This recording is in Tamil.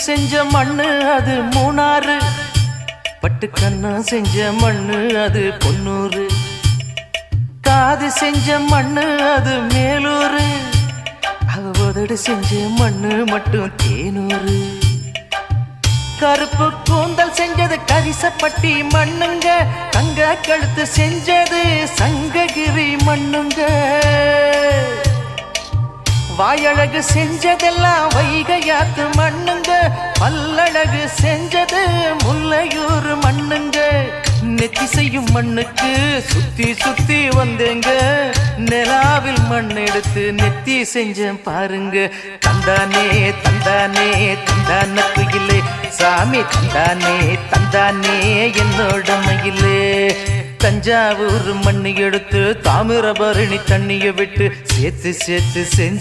செஞ்ச மண்ணு அது மூணாறு, பட்டு கண்ணா செஞ்ச மண்ணு அது பொன்னூறு, காது செஞ்ச மண்ணு அது மேலூரு, அவ உதடு செஞ்ச மண்ணு மட்டும் தேனூரு. கருப்பு கூந்தல் செஞ்சது கரிசப்பட்டி மண்ணுங்க, தங்க கழுத்து செஞ்சது சங்ககிரி மண்ணுங்க, வாயழகு செஞ்சதெல்லாம் வைகையாத்து மண்ணுங்க, பல்லழகு செஞ்சது முல்லையூர் மண்ணுங்க. நெத்தி செய்யும் மண்ணுக்கு சுத்தி சுத்தி வந்தேங்க, நிலாவில் மண் எடுத்து நெத்தி செஞ்சேன் பாருங்க. தந்தானே தந்தானே தந்தான குயிலே, சாமி தந்தானே தந்தானே என்னோட மயிலே. தஞ்சாவூர் மண்ணு எடுத்து தாமிரபரணி தண்ணிய விட்டு சேர்த்து சேர்த்து செஞ்சு